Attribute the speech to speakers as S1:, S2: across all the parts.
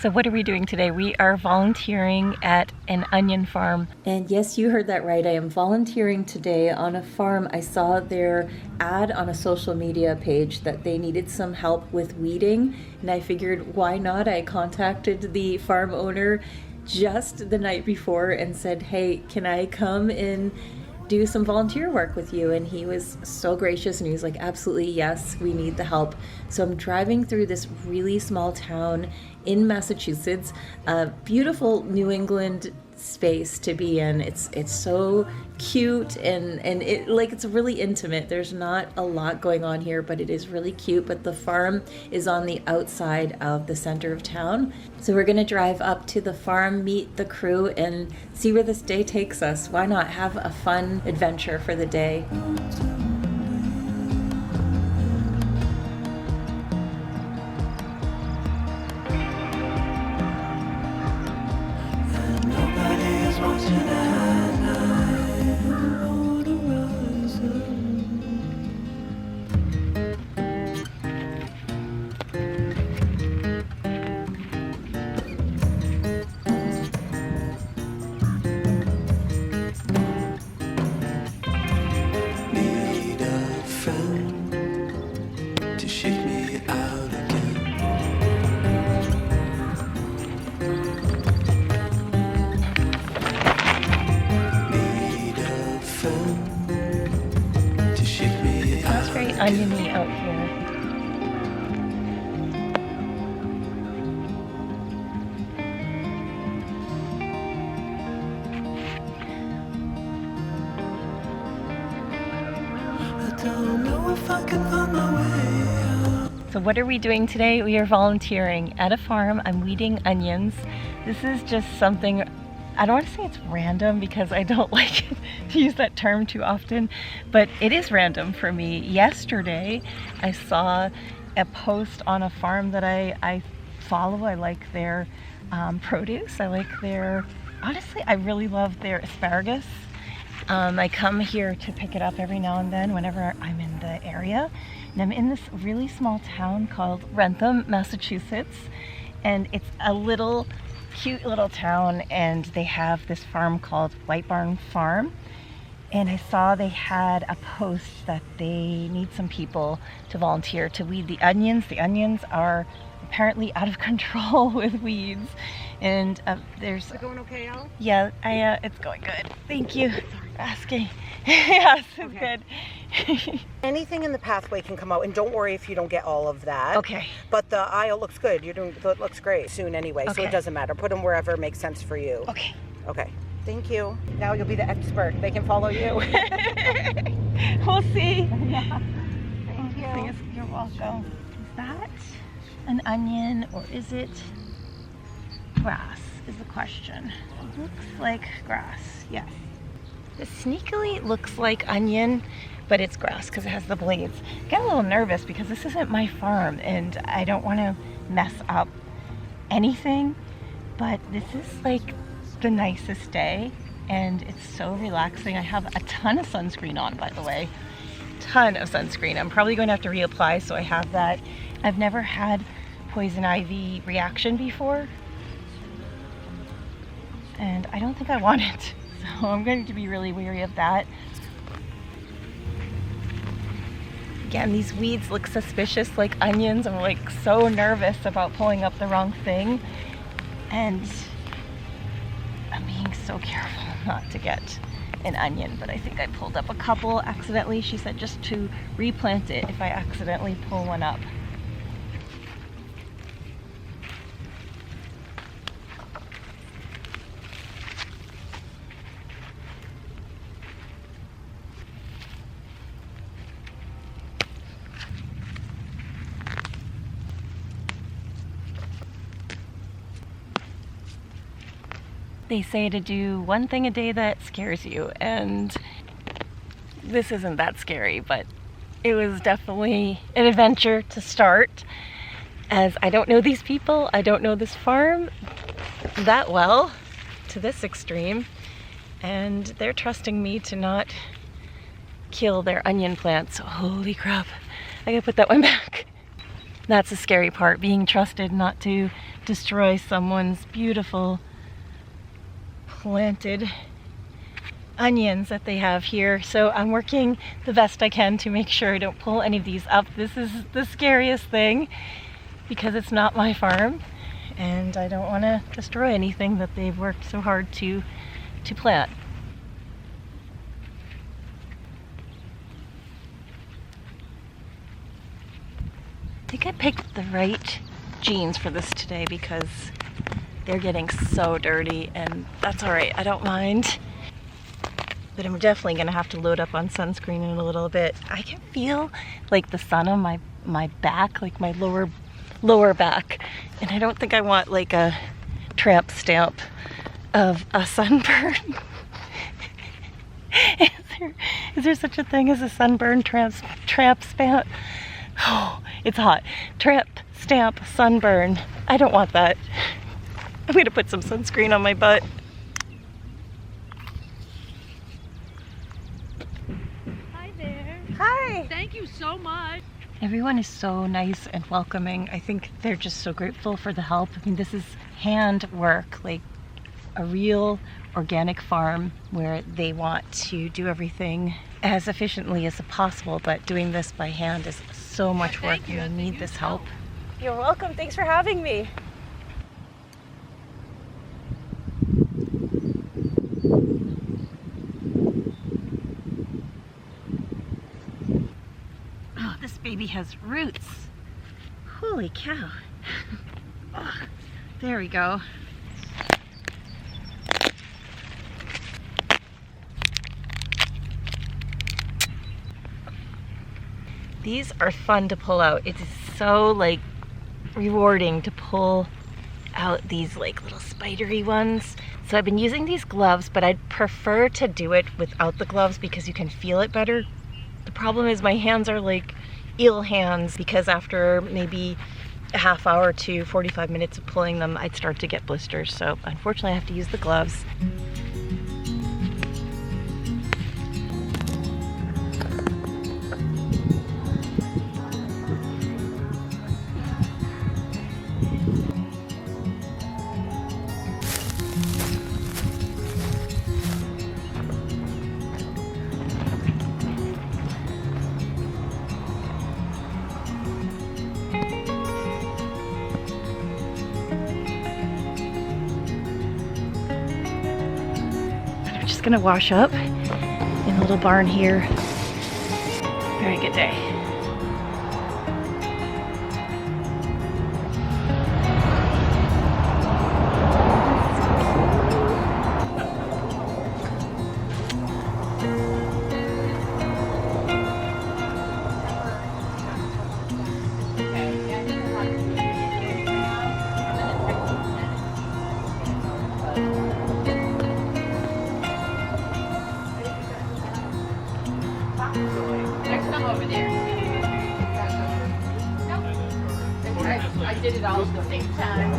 S1: So what are we doing today? We are volunteering at an onion farm. And yes, you heard that right. I am volunteering today on a farm. I saw their ad on a social media page that they needed some help with weeding, and I figured, why not? I contacted the farm owner just the night before and said, hey, can I come and do some volunteer work with you? And he was so gracious, and he was like, absolutely, yes, we need the help. So I'm driving through this really small town in Massachusetts, a beautiful New England space to be in. It's so cute, and it's really intimate. There's not a lot going on here, but it is really cute. But the farm is on the outside of the center of town. So we're gonna drive up to the farm, meet the crew, and see where this day takes us. Why not have a fun adventure for the day? Oniony out here.
S2: I don't know if I can find my way out.
S1: So what are we doing today? We are volunteering at a farm. I'm weeding onions. This is just something, I don't want to say it's random because I don't like to use that term too often, but it is random for me. Yesterday, I saw a post on a farm that I follow. I like their produce. I like honestly, I really love their asparagus. I come here to pick it up every now and then whenever I'm in the area. And I'm in this really small town called Wrentham, Massachusetts. And it's a cute little town, and they have this farm called White Barn Farm. And I saw they had a post that they need some people to volunteer to weed the onions. The onions are apparently out of control with weeds. And there's...
S3: Is it going okay, Al?
S1: Yeah, it's going good. Thank you for asking. Yes, it's
S3: Okay.
S1: good.
S3: Anything in the pathway can come out, and don't worry if you don't get all of that.
S1: Okay.
S3: But the aisle looks good. It looks great soon anyway, so
S1: Okay.
S3: it doesn't matter. Put them wherever makes sense for you.
S1: Okay.
S3: Okay. Thank you. Now you'll be the expert. They can follow you.
S1: We'll see.
S3: Yeah. Thank you.
S1: You're welcome. Is that an onion, or is it grass is the question. It looks like grass, yes. This sneakily looks like onion, but it's grass because it has the blades. I get a little nervous because this isn't my farm and I don't want to mess up anything, but this is like the nicest day and it's so relaxing. I have a ton of sunscreen on, by the way. Ton of sunscreen. I'm probably going to have to reapply, so I have that. I've never had poison ivy reaction before, and I don't think I want it, so I'm going to be really wary of that. Again, these weeds look suspicious like onions. I'm like so nervous about pulling up the wrong thing, and I'm being so careful not to get an onion, but I think I pulled up a couple accidentally. She said just to replant it if I accidentally pull one up. They say to do one thing a day that scares you, and this isn't that scary, but it was definitely an adventure to start, as I don't know these people, I don't know this farm that well to this extreme, and they're trusting me to not kill their onion plants. Holy crap, I gotta put that one back. That's the scary part, being trusted not to destroy someone's beautiful planted onions that they have here. So I'm working the best I can to make sure I don't pull any of these up. This is the scariest thing because it's not my farm and I don't want to destroy anything that they've worked so hard to plant. I think I picked the right jeans for this today because they're getting so dirty, and that's all right, I don't mind. But I'm definitely gonna have to load up on sunscreen in a little bit. I can feel like the sun on my back, like my lower back, and I don't think I want like a tramp stamp of a sunburn. Is there such a thing as a sunburn tramp stamp? Oh, it's hot. Tramp stamp sunburn. I don't want that. I'm gonna put some sunscreen on my butt.
S4: Hi there.
S3: Hi.
S4: Thank you so much.
S1: Everyone is so nice and welcoming. I think they're just so grateful for the help. I mean, this is hand work, like a real organic farm where they want to do everything as efficiently as possible, but doing this by hand is so much work and I need this help.
S3: You're welcome. Thanks for having me.
S1: Oh, this baby has roots. Holy cow. Oh, there we go. These are fun to pull out. It is so like rewarding to pull out these like little spidery ones. So I've been using these gloves, but I'd prefer to do it without the gloves because you can feel it better. The problem is my hands are like eel hands because after maybe a half hour to 45 minutes of pulling them, I'd start to get blisters. So unfortunately I have to use the gloves. Gonna wash up in a little barn here. Very good day.
S4: Over there. Nope. I did it all at the same time.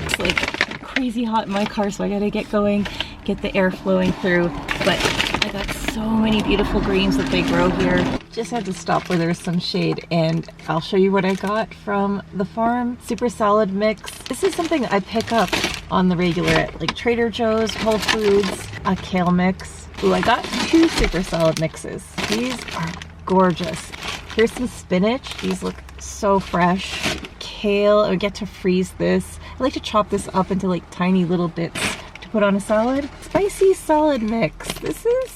S1: It's like crazy hot in my car, so I gotta get going, get the air flowing through. But I got so many beautiful greens that they grow here. Just had to stop where there's some shade, and I'll show you what I got from the farm. Super salad mix. This is something I pick up on the regular at like Trader Joe's, Whole Foods. A kale mix. Ooh, I got 2 super salad mixes. These are gorgeous. Here's some spinach. These look so fresh. Kale, I get to freeze this. I like to chop this up into like tiny little bits to put on a salad. Spicy salad mix. This is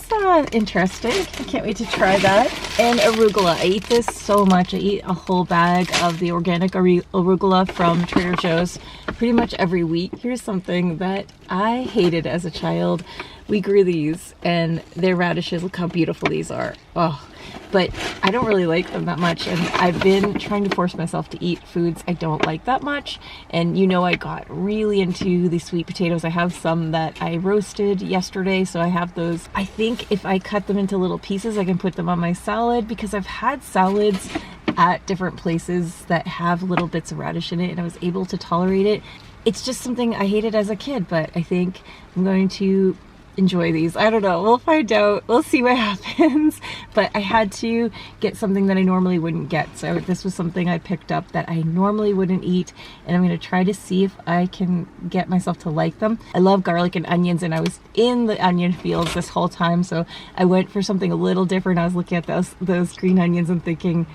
S1: interesting. I can't wait to try that. And arugula. I eat this so much. I eat a whole bag of the organic arugula from Trader Joe's pretty much every week. Here's something that I hated as a child. We grew these and they're radishes. Look how beautiful these are. Oh, but I don't really like them that much, and I've been trying to force myself to eat foods I don't like that much. And you know, I got really into the sweet potatoes. I have some that I roasted yesterday, so I have those. I think if I cut them into little pieces, I can put them on my salad, because I've had salads at different places that have little bits of radish in it and I was able to tolerate it. it's just something I hated as a kid, but I think I'm going to enjoy these. I don't know, we'll find out, we'll see what happens. But I had to get something that I normally wouldn't get, so this was something I picked up that I normally wouldn't eat, and I'm going to try to see if I can get myself to like them. I love garlic and onions, and I was in the onion fields this whole time, so I went for something a little different. I was looking at those green onions and thinking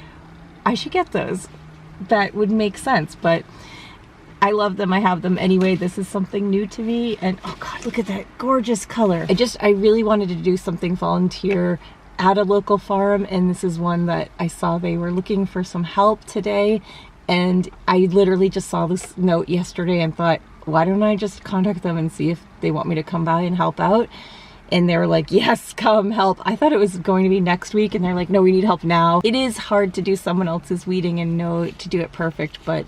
S1: I should get those. That would make sense, but I love them. I have them anyway. This is something new to me, and oh god, look at that gorgeous color. I really wanted to do something volunteer at a local farm, and this is one that I saw they were looking for some help today, and I literally just saw this note yesterday and thought, why don't I just contact them and see if they want me to come by and help out? And they were like, yes, come help. I thought it was going to be next week, and they're like, no, we need help now. It is hard to do someone else's weeding and know to do it perfect, but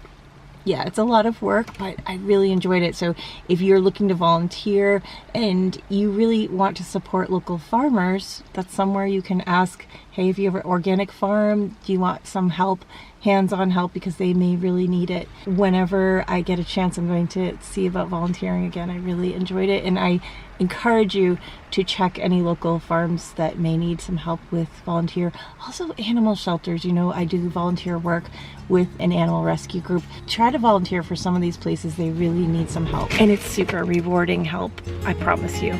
S1: yeah, it's a lot of work, but I really enjoyed it. So if you're looking to volunteer and you really want to support local farmers, that's somewhere you can ask, hey, if you have an organic farm, do you want some help, hands-on help, because they may really need it. Whenever I get a chance, I'm going to see about volunteering again. I really enjoyed it, and I encourage you to check any local farms that may need some help with volunteer. Also animal shelters, you know, I do volunteer work with an animal rescue group. Try to volunteer for some of these places. They really need some help, and it's super rewarding help, I promise you.